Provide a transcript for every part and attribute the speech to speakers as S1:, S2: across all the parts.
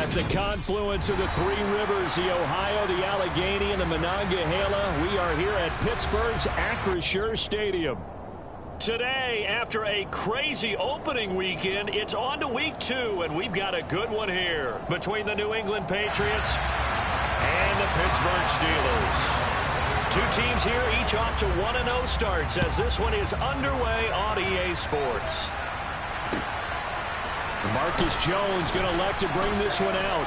S1: At the confluence of the three rivers, the Ohio, the Allegheny, and the Monongahela, we are here at Pittsburgh's Acrisure Stadium. Today, after a crazy opening weekend, it's on to week 2, and we've got a good one here between the New England Patriots and the Pittsburgh Steelers. Two teams here, each off to 1-0 starts as this one is underway on EA Sports. Marcus Jones going to elect to bring this one out.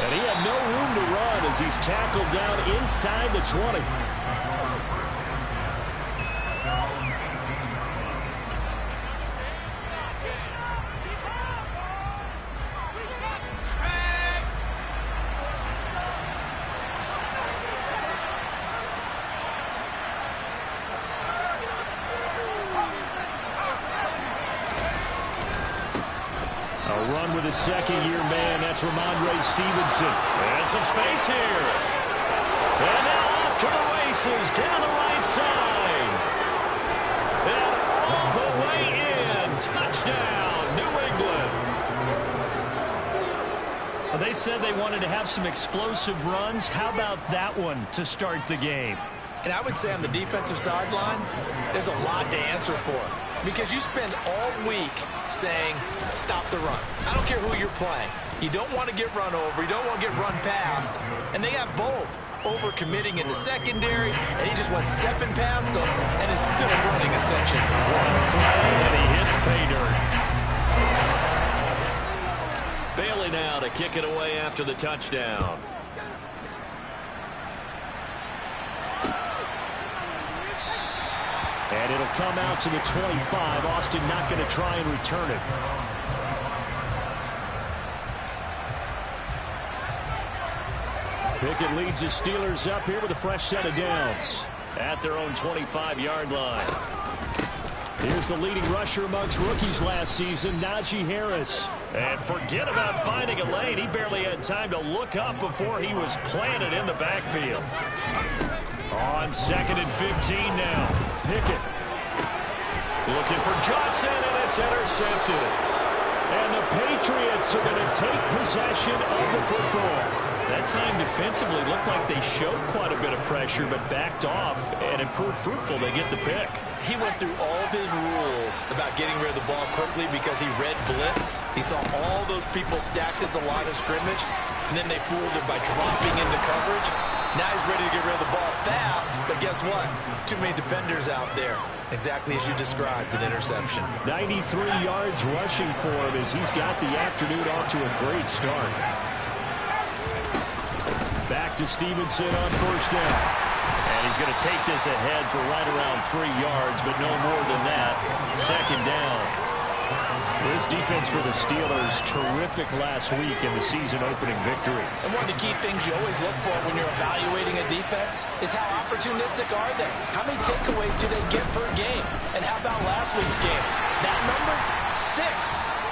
S1: And he had no room to run as he's tackled down inside the 20. Run with a second-year man. That's Ramondre Stevenson. And some space here. And now off to the races down the right side. And all the way in. Touchdown, New England. Well, they said they wanted to have some explosive runs. How about that one to start the game?
S2: And I would say on the defensive sideline, there's a lot to answer for. Because you spend all week saying, stop the run. I don't care who you're playing. You don't want to get run over. You don't want to get run past. And they have both. Over-committing in the secondary, and he just went stepping past them and is still running, essentially.
S1: One play, and he hits pay dirt. Bailey now to kick it away after the touchdown. And it'll come out to the 25. Austin not going to try and return it. Pickett leads his Steelers up here with a fresh set of downs at their own 25-yard line. Here's the leading rusher amongst rookies last season, Najee Harris. And forget about finding a lane. He barely had time to look up before he was planted in the backfield. On 2nd and 15 now. Pickett looking for Johnson, and it's intercepted. And the Patriots are going to take possession of the football. That time defensively looked like they showed quite a bit of pressure, but backed off, and it proved fruitful. They get the pick.
S2: He went through all of his rules about getting rid of the ball quickly because he read blitz. He saw all those people stacked at the line of scrimmage, and then they fooled it by dropping into coverage. Now he's ready to get rid of the ball fast, but guess what? Too many defenders out there. Exactly as you described, an interception. 93 yards rushing for him as he's got the afternoon off to a great start. Back to Stevenson on first down. And he's going to take this ahead for right around 3 yards, but no more than that. Second down. This defense for the Steelers, terrific last week in the season-opening victory. And one of the key things you always look for when you're evaluating a defense is how opportunistic are they? How many takeaways do they get per game? And how about last week's game? That number, 6.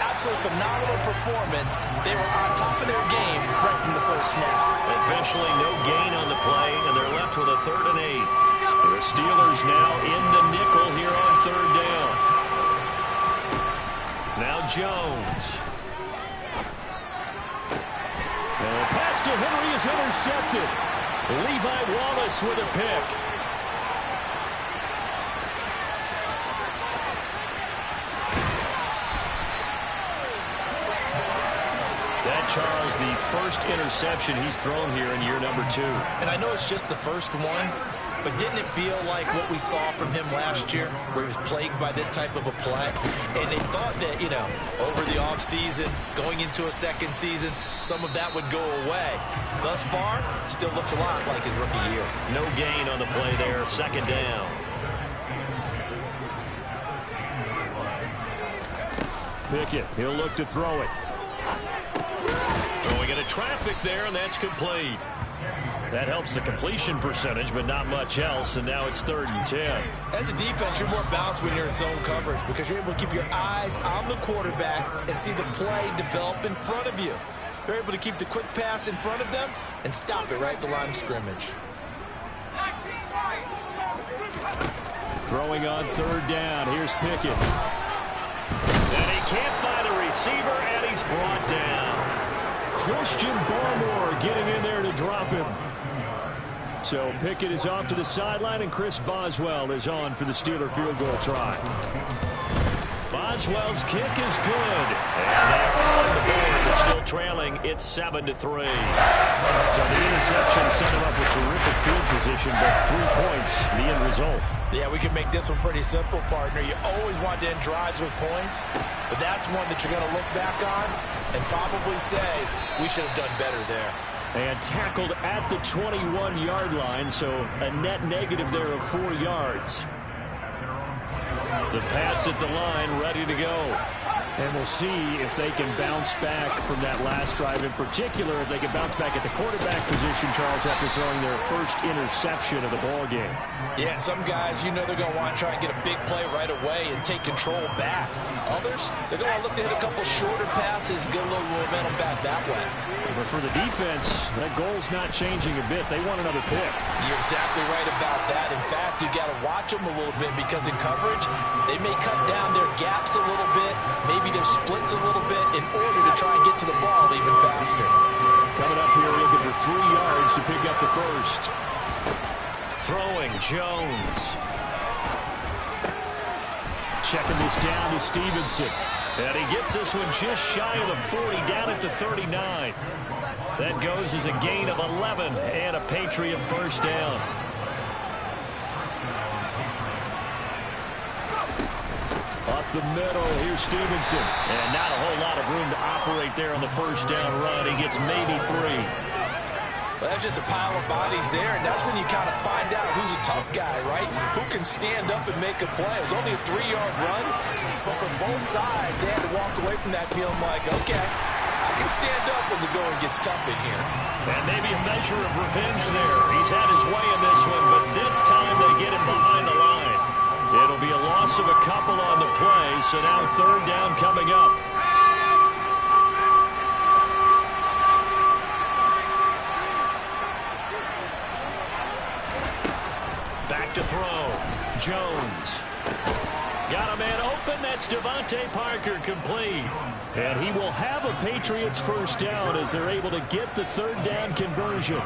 S2: Absolutely phenomenal performance. They were on top of their game right from the first snap.
S1: Officially no gain on the play, and they're left with a 3rd and 8. The Steelers now in the nickel here on 3rd down. Now Jones. And the pass to Henry is intercepted. Levi Wallace with a pick. Charles, the first interception he's thrown here in year number 2.
S2: And I know it's just the first one, but didn't it feel like what we saw from him last year, where he was plagued by this type of a play? And they thought that, you know, over the offseason, going into a second season, some of that would go away. Thus far, still looks a lot like his rookie year.
S1: No gain on the play there, 2nd down. Pickett, he'll look to throw it. Throwing into traffic there, and that's complete. That helps the completion percentage, but not much else, and now it's 3rd and 10.
S2: As a defense, you're more balanced when you're in zone coverage because you're able to keep your eyes on the quarterback and see the play develop in front of you. They're able to keep the quick pass in front of them and stop it right at the line of scrimmage.
S1: Throwing on 3rd down. Here's Pickett. And he can't find a receiver, and he's brought down.
S2: Christian Barmore getting in there to drop him. So Pickett is off to the sideline, and Chris Boswell is on for the Steeler field goal try.
S1: Boswell's kick is good. And they're on the board, but still trailing. It's 7-3.
S2: So the interception set him up with terrific field position, but 3 points, the end result.
S3: Yeah, we can make this one pretty simple, partner. You always want to end drives with points, but that's one that you're going to look back on and probably say, we should have done better there.
S2: And tackled at the 21-yard line, so a net negative there of 4 yards.
S1: The Pats at the line, ready to go.
S2: And we'll see if they can bounce back from that last drive. In particular, if they can bounce back at the quarterback position, Charles, after throwing their first interception of the ballgame.
S3: Yeah, some guys, you know they're going to want to try and get a big play right away and take control back. Others, they're going to look to hit a couple shorter passes, get a little momentum back that way.
S2: But for the defense, that goal's not changing a bit. They want another pick.
S3: You're exactly right about that. In fact, you got to watch them a little bit because in coverage, they may cut down their gaps a little bit, maybe their splits a little bit in order to try and get to the ball even faster.
S2: Coming up here looking for 3 yards to pick up the first.
S1: Throwing Jones.
S2: Checking this down to Stevenson.
S1: And he gets this one just shy of the 40, down at the 39. That goes as a gain of 11 and a Patriot first down.
S2: Up the middle, here's Stevenson.
S1: And not a whole lot of room to operate there on the first down run. He gets maybe 3.
S3: Well, that's just a pile of bodies there, and that's when you kind of find out who's a tough guy, right? Who can stand up and make a play. It was only a 3-yard run, but from both sides, they had to walk away from that feeling like, okay, I can stand up when the going gets tough in here.
S1: And maybe a measure of revenge there. He's had his way in this one, but this time they get him behind the line. It'll be a loss of a couple on the play, so now third down coming up. Back to throw. Jones. Got a man open. That's Devontae Parker, complete.
S2: And he will have a Patriots first down as they're able to get the third down conversion.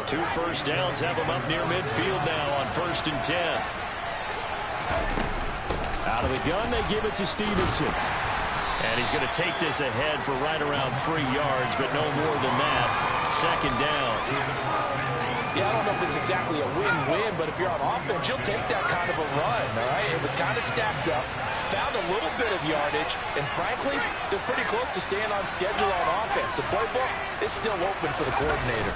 S1: 2 first downs have them up near midfield now on 1st and 10.
S2: Out of the gun, they give it to Stevenson.
S1: And he's going to take this ahead for right around 3 yards, but no more than that. 2nd down.
S3: Yeah, I don't know if it's exactly a win-win, but if you're on offense, you'll take that kind of a run, all right? It was kind of stacked up, found a little bit of yardage, and frankly, they're pretty close to staying on schedule on offense. The playbook is still open for the coordinator.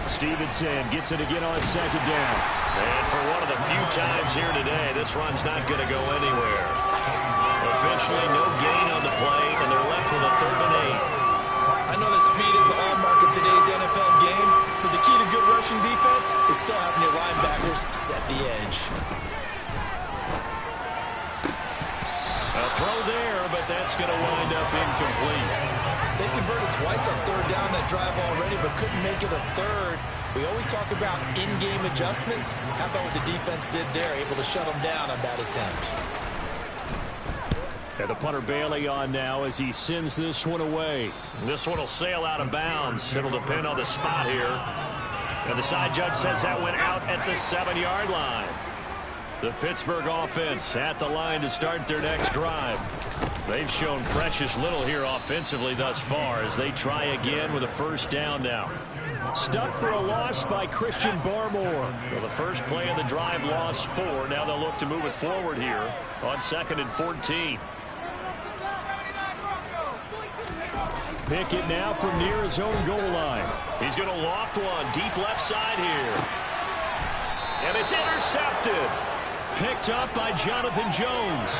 S2: Stevenson gets it again on 2nd down.
S1: And for one of the few times here today, this run's not going to go anywhere. Officially, no gain on the play, and they're left with a 3rd and 8.
S3: I know that speed is the hallmark of today's NFL game, but the key to good rushing defense is still having your linebackers set the edge.
S1: A throw there, but that's going to wind up incomplete.
S3: They converted twice on 3rd down that drive already, but couldn't make it a 3rd. We always talk about in-game adjustments. How about what the defense did there, able to shut them down on that attempt?
S2: And the punter Bailey on now as he sends this one away.
S1: This one will sail out of bounds. It'll depend on the spot here. And the side judge says that went out at the 7-yard line. The Pittsburgh offense at the line to start their next drive. They've shown precious little here offensively thus far as they try again with a first down now.
S2: Stuck for a loss by Christian Barmore.
S1: Well, the first play of the drive lost 4. Now they'll look to move it forward here on 2nd and 14.
S2: Pickett now from near his own goal line.
S1: He's going to loft one deep left side here. And it's intercepted.
S2: Picked up by Jonathan Jones.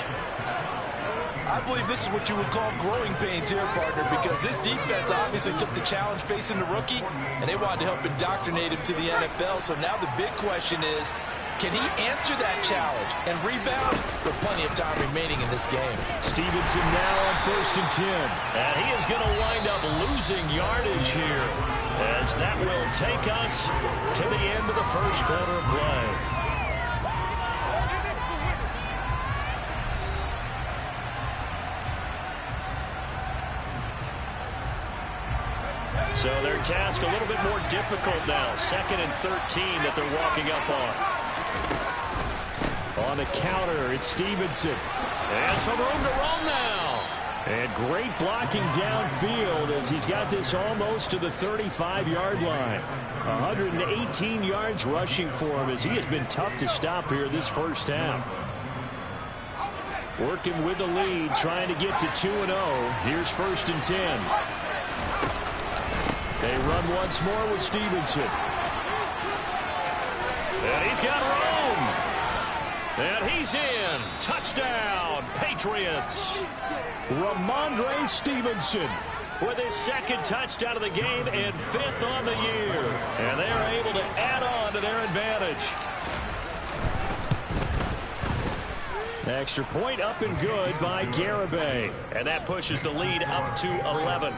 S3: I believe this is what you would call growing pains here, partner, because this defense obviously took the challenge facing the rookie, and they wanted to help indoctrinate him to the NFL. So now the big question is, can he answer that challenge and rebound with plenty of time remaining in this game?
S2: Stevenson now on 1st and 10.
S1: And he is going to wind up losing yardage here, as that will take us to the end of the first quarter of play. So their task a little bit more difficult now. 2nd and 13 that they're walking up on. On the counter, it's Stevenson. And some room to roam now. And great blocking downfield as he's got this almost to the 35-yard line. 118 yards rushing for him as he has been tough to stop here this first half. Working with the lead, trying to get to 2-0. Here's 1st and 10. They run once more with Stevenson. And he's got room. And he's in. Touchdown, Patriots. Ramondre Stevenson with his 2nd touchdown of the game and 5th on the year. And they're able to add on to their advantage. Extra point up and good by Garibay. And that pushes the lead up to 11.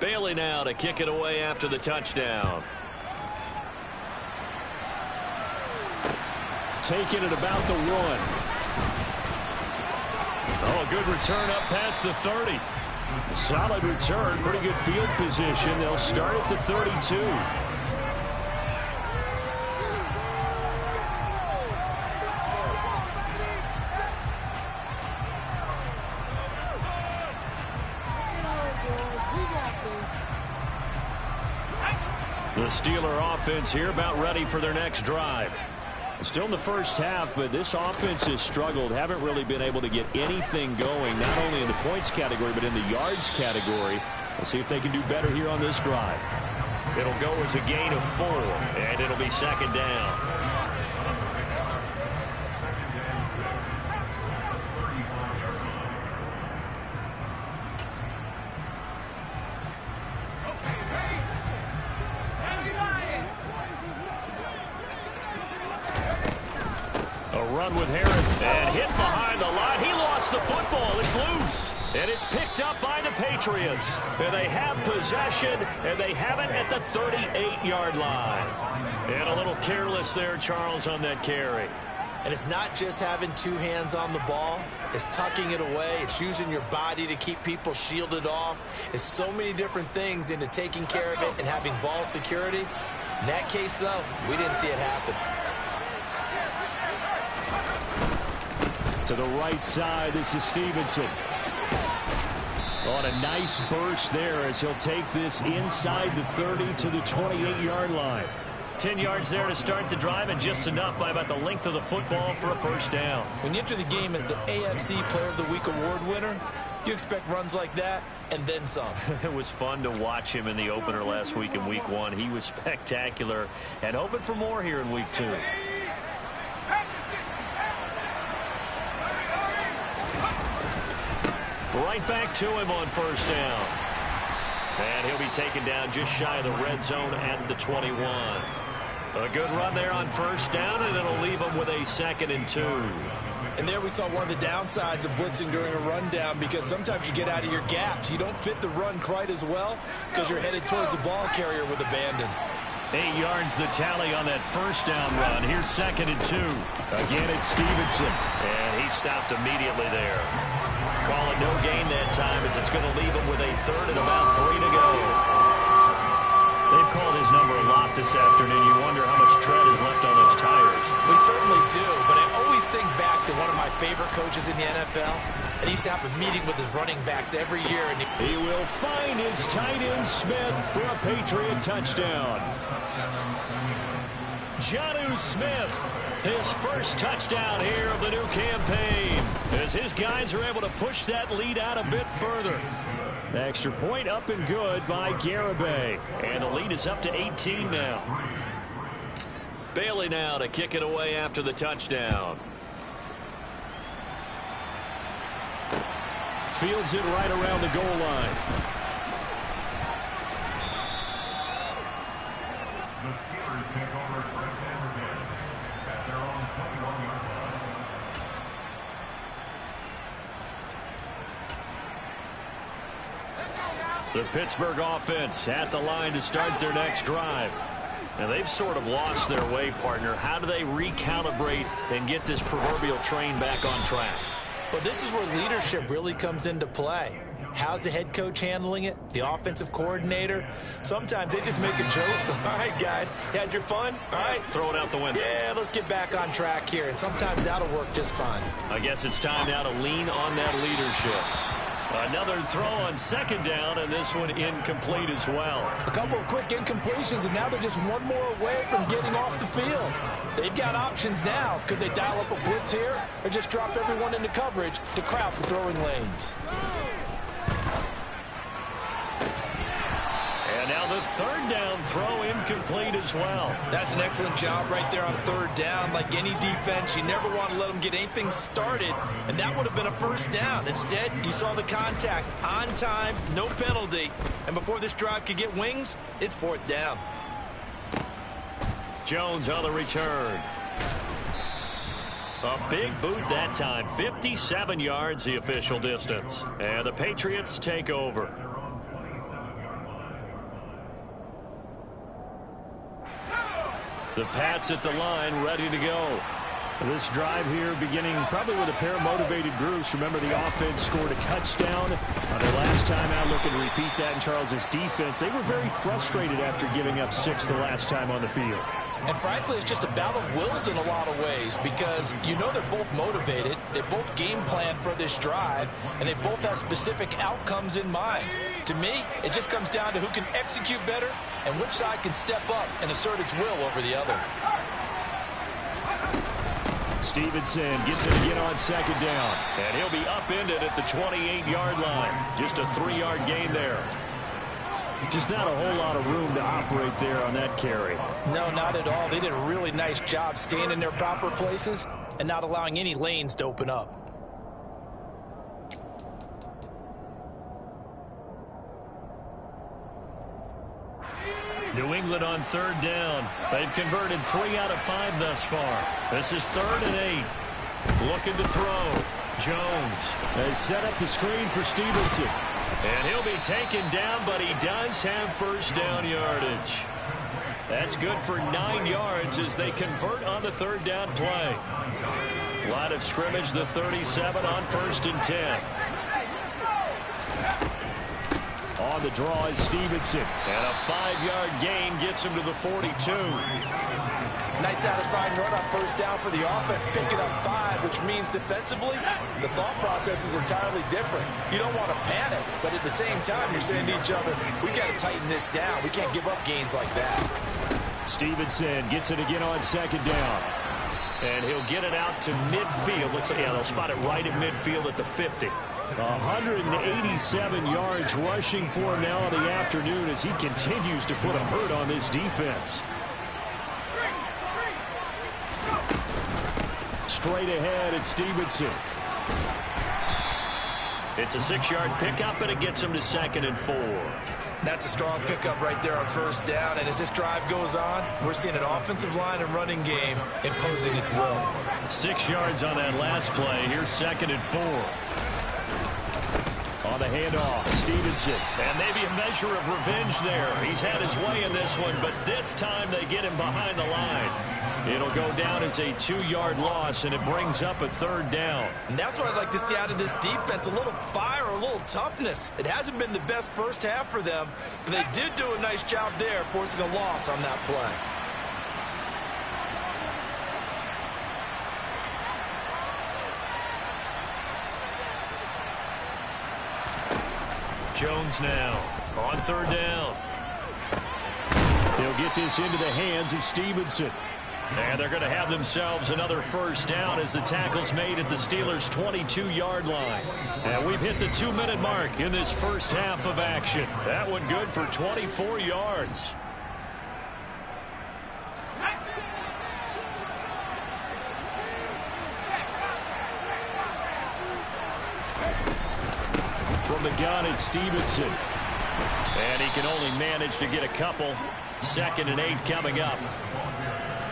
S1: Bailey now to kick it away after the touchdown. Taking it about the 1. Oh, a good return up past the 30. Solid return, pretty good field position. They'll start at the 32. The Steeler offense here about ready for their next drive. Still in the first half, but this offense has struggled. Haven't really been able to get anything going, not only in the points category, but in the yards category. We'll see if they can do better here on this drive. It'll go as a gain of 4, and it'll be 2nd down. Run with Harris and hit behind the line. He lost the football. It's loose. And it's picked up by the Patriots. And they have possession, and they have it at the 38-yard line. And a little careless there, Charles, on that carry.
S3: And it's not just having 2 hands on the ball. It's tucking it away. It's using your body to keep people shielded off. It's so many different things into taking care of it and having ball security. In that case, though, we didn't see it happen.
S1: To the right side, this is Stevenson. On a nice burst there as he'll take this inside the 30 to the 28-yard line. 10 yards there to start the drive, and just enough by about the length of the football for a 1st down.
S3: When you enter the game as the AFC Player of the Week award winner, you expect runs like that and then some.
S1: It was fun to watch him in the opener last week in Week 1. He was spectacular, and hoping for more here in Week 2. Right back to him on 1st down. And he'll be taken down just shy of the red zone at the 21. A good run there on 1st down, and it'll leave him with a 2nd and 2.
S3: And there we saw one of the downsides of blitzing during a rundown, because sometimes you get out of your gaps. You don't fit the run quite as well because you're headed towards the ball carrier with abandon.
S1: 8 yards the tally on that 1st down run. Here's 2nd and 2. Again, it's Stevenson. And he stopped immediately there. Call it no gain that time as it's going to leave him with a 3rd and about 3 to go. They've called his number a lot this afternoon. You wonder how much tread is left on those tires.
S3: We certainly do, but I always think back to one of my favorite coaches in the NFL. And he used to have a meeting with his running backs every year. And
S1: he will find his tight end Smith for a Patriot touchdown. Jonnu Smith, his first touchdown here of the new campaign, as his guys are able to push that lead out a bit further. Extra point up and good by Garibay. And the lead is up to 18 now. Bailey now to kick it away after the touchdown. Fields it right around the goal line.
S4: The Steelers take over 1st and 10 at their own 21-yard line.
S1: The Pittsburgh offense at the line to start their next drive. And they've sort of lost their way, partner. How do they recalibrate and get this proverbial train back on track?
S3: Well, this is where leadership really comes into play. How's the head coach handling it? The offensive coordinator? Sometimes they just make a joke. All right, guys, had your fun? All right.
S1: Throw it out the window.
S3: Yeah, let's get back on track here. And sometimes that'll work just fine.
S1: I guess it's time now to lean on that leadership. Another throw on second down, and this one incomplete as well.
S3: A couple of quick incompletions, and now they're just one more away from getting off the field. They've got options now. Could they dial up a blitz here or just drop everyone into coverage to crowd the throwing lanes?
S1: And now the third down throw incomplete as well.
S3: That's an excellent job right there on third down. Like any defense, you never want to let them get anything started, and that would have been a first down. Instead, you saw the contact on time, no penalty, and before this drive could get wings, it's fourth down.
S1: Jones on the return. A big boot that time, 57 yards the official distance. And the Patriots take over. The Pats at the line, ready to go.
S2: This drive here beginning probably with a pair of motivated groups. Remember, the offense scored a touchdown on their last time out. Looking to repeat that in Charles's defense. They were very frustrated after giving up 6 the last time on the field.
S3: And frankly, it's just a battle of wills in a lot of ways because you know they're both motivated. They both game plan for this drive, and they both have specific outcomes in mind. To me, it just comes down to who can execute better and which side can step up and assert its will over the other.
S2: Stevenson gets it again on second down.
S1: And he'll be upended at the 28-yard line. Just a 3-yard gain there.
S2: Just not a whole lot of room to operate there on that carry.
S3: No, not at all. They did a really nice job staying in their proper places and not allowing any lanes to open up.
S1: New England on third down. They've converted 3 out of 5 thus far. This is 3rd and 8. Looking to throw. Jones.
S2: They set up the screen for Stevenson.
S1: And he'll be taken down, but he does have first down yardage. That's good for 9 yards as they convert on the third down play. Line of scrimmage, the 37 on 1st and 10.
S2: On the draw is Stevenson.
S1: And a 5-yard gain gets him to the 42.
S3: Nice satisfying run on first down for the offense, picking up 5, which means defensively, the thought process is entirely different. You don't want to panic, but at the same time, you're saying to each other, we got to tighten this down. We can't give up gains like that.
S2: Stevenson gets it again on second down.
S1: And he'll get it out to midfield. Let's say, yeah, they'll spot it right at midfield at the 50.
S2: 187 yards rushing for him now in the afternoon as he continues to put a hurt on this defense. Straight ahead, it's Stevenson.
S1: It's a 6-yard pickup, and it gets him to 2nd and 4.
S3: That's a strong pickup right there on first down. And as this drive goes on, we're seeing an offensive line and running game imposing its will.
S1: 6 yards on that last play. Here's 2nd and 4.
S2: On the handoff, Stevenson.
S1: And maybe a measure of revenge there. He's had his way in this one, but this time they get him behind the line. It'll go down as a 2-yard loss, and it brings up a 3rd down.
S3: And that's what I'd like to see out of this defense, a little fire, a little toughness. It hasn't been the best first half for them, but they did do a nice job there, forcing a loss on that play.
S1: Jones now on 3rd down.
S2: They'll get this into the hands of Stevenson.
S1: And they're going to have themselves another first down as the tackle's made at the Steelers' 22-yard line. And we've hit the 2-minute mark in this first half of action. That one good for 24 yards.
S2: From the gun, it's Stevenson.
S1: And he can only manage to get a couple. 2nd and 8 coming up.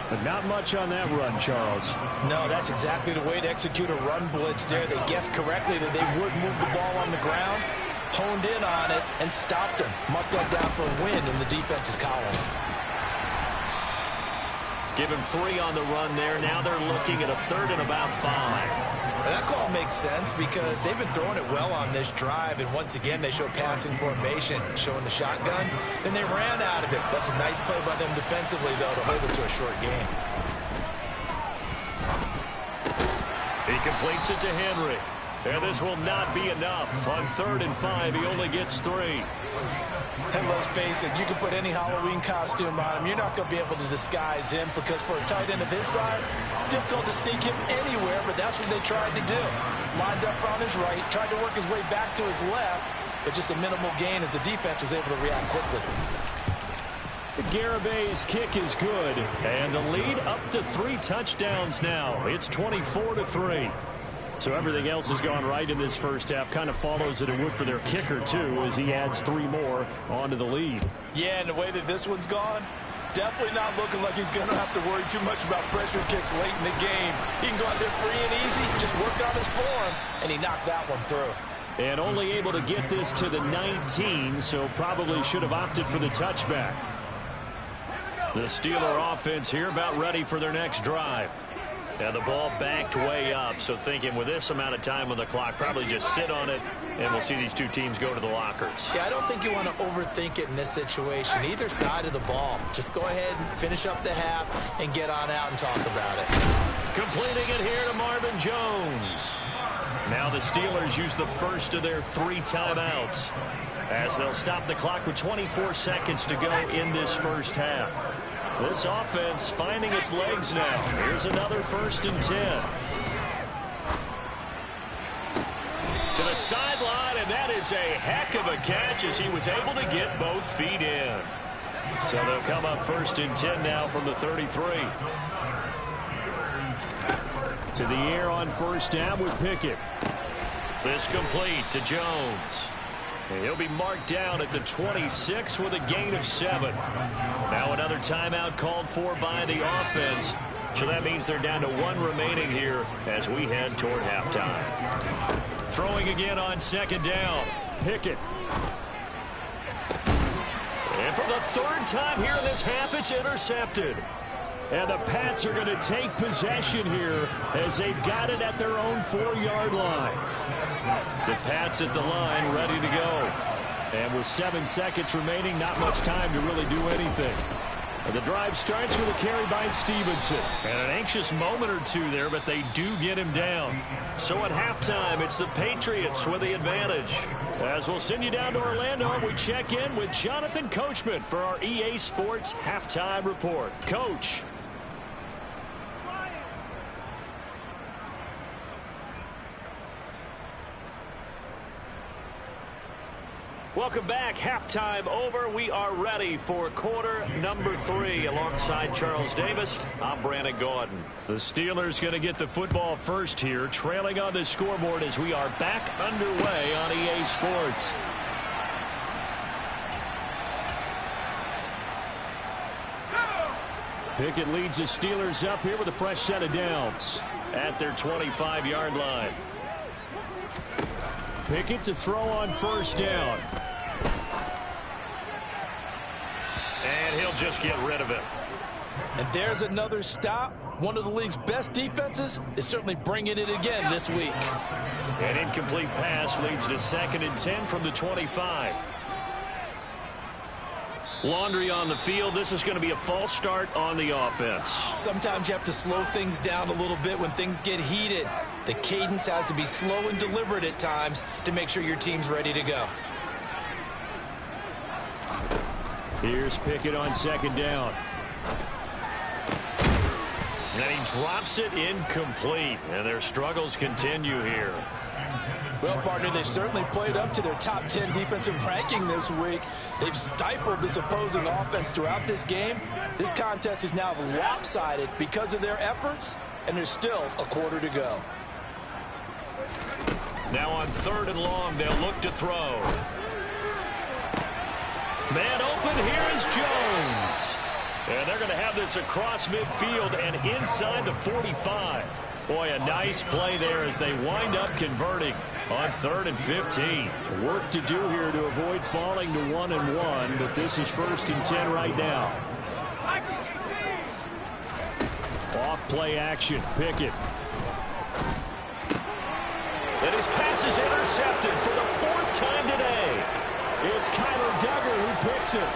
S2: But not much on that run, Charles.
S3: No, that's exactly the way to execute a run blitz there. They guessed correctly that they would move the ball on the ground. honed in on it and stopped him. Marked that down for a win in the defense's column.
S1: Give him 3 on the run there. Now they're looking at a 3rd and about 5.
S3: And that call makes sense because they've been throwing it well on this drive, and once again they show passing formation, showing the shotgun. Then they ran out of it. That's a nice play by them defensively, though, to hold it to a short game.
S1: He completes it to Henry. And this will not be enough. On 3rd and 5, he only gets 3.
S3: And let's face it, you can put any Halloween costume on him. You're not going to be able to disguise him because for a tight end of his size, difficult to sneak him anywhere, but that's what they tried to do. Lined up on his right, tried to work his way back to his left, but just a minimal gain as the defense was able to react quickly.
S1: Garabay's kick is good, and the lead up to 3 touchdowns now. It's 24-3. So everything else has gone right in this first half. Kind of follows that it would for their kicker, too, as he adds 3 more onto the lead.
S3: Yeah, and the way that this one's gone, definitely not looking like he's going to have to worry too much about pressure kicks late in the game. He can go out there free and easy, just work on his form, and he knocked that one through.
S1: And only able to get this to the 19, so probably should have opted for the touchback. The Steeler offense here about ready for their next drive. And the ball backed way up, so thinking with this amount of time on the clock, probably just sit on it, and we'll see these two teams go to the lockers.
S3: Yeah, I don't think you want to overthink it in this situation. Either side of the ball. Just go ahead and finish up the half and get on out and talk about it.
S1: Completing it here to Marvin Jones. Now the Steelers use the first of their 3 timeouts as they'll stop the clock with 24 seconds to go in this first half. This offense finding its legs now. Here's another 1st and 10. To the sideline, and that is a heck of a catch as he was able to get both feet in. So they'll come up 1st and 10 now from the 33. To the air on 1st down with Pickett. This complete to Jones. And he'll be marked down at the 26 with a gain of 7. Now another timeout called for by the offense. So that means they're down to 1 remaining here as we head toward halftime. Throwing again on 2nd down. Pickett. And for the 3rd time here in this half, it's intercepted. And the Pats are going to take possession here as they've got it at their own 4-yard line. The Pats at the line ready to go. And with 7 seconds remaining, not much time to really do anything. And the drive starts with a carry by Stevenson. And an anxious moment or 2 there, but they do get him down. So at halftime, it's the Patriots with the advantage. As we'll send you down to Orlando, we check in with Jonathan Coachman for our EA Sports Halftime Report. Coach. Welcome back. Halftime over. We are ready for quarter number 3. Alongside Charles Davis, I'm Brandon Gordon. The Steelers going to get the football first here, trailing on the scoreboard as we are back underway on EA Sports. Pickett leads the Steelers up here with a fresh set of downs at their 25-yard line. Pickett to throw on 1st down. And he'll just get rid of it.
S3: And there's another stop. One of the league's best defenses is certainly bringing it again this week.
S1: An incomplete pass leads to 2nd and 10 from the 25. Laundry on the field. This is going to be a false start on the offense.
S3: Sometimes you have to slow things down a little bit when things get heated. The cadence has to be slow and deliberate at times to make sure your team's ready to go.
S1: Here's Pickett on 2nd down. And he drops it incomplete. And their struggles continue here.
S3: Well, partner, they've certainly played up to their top 10 defensive ranking this week. They've stifled this opposing offense throughout this game. This contest is now lopsided because of their efforts, and there's still a quarter to go.
S1: Now on 3rd and long, they'll look to throw. Man open, here is Jones. And they're going to have this across midfield and inside the 45. Boy, a nice play there as they wind up converting on 3rd and 15. Work to do here to avoid falling to 1-1, but this is 1st and 10 right now. Off play action, Pickett.
S2: And his pass is intercepted for the 4th time today.
S1: It's Kyler Duggar who picks it.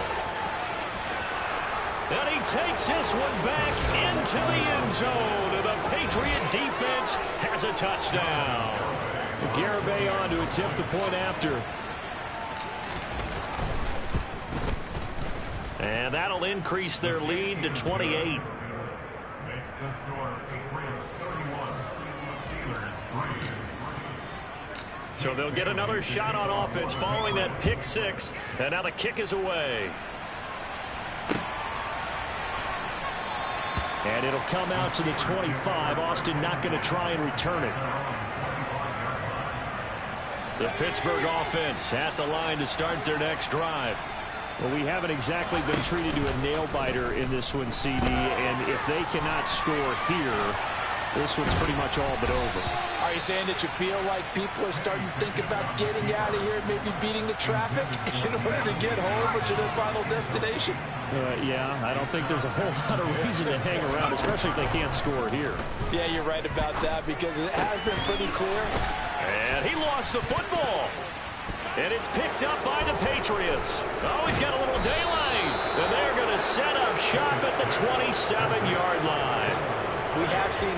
S2: And he takes this one back into the end zone. And the Patriot defense has a touchdown.
S1: Garibay on to attempt the point after.
S2: And that'll increase their lead to 28.
S4: Makes the score Patriots 31, Steelers 3.
S2: So they'll get another shot on offense following that pick 6. And now the kick is away.
S1: And it'll come out to the 25. Austin not going to try and return it.
S2: The Pittsburgh offense at the line to start their next drive.
S1: Well, we haven't exactly been treated to a nail-biter in this one, CD. And if they cannot score here, this one's pretty much all but over.
S3: Are you saying that you feel like people are starting to think about getting out of here, maybe beating the traffic in order to get home or to their final destination?
S1: Yeah, I don't think there's a whole lot of reason to hang around, especially if they can't score here.
S3: Yeah, you're right about that because it has been pretty clear.
S2: And he lost the football. And it's picked up by the Patriots. Oh, he's got a little daylight. And they're going to set up shop at the 27-yard line.
S3: We have seen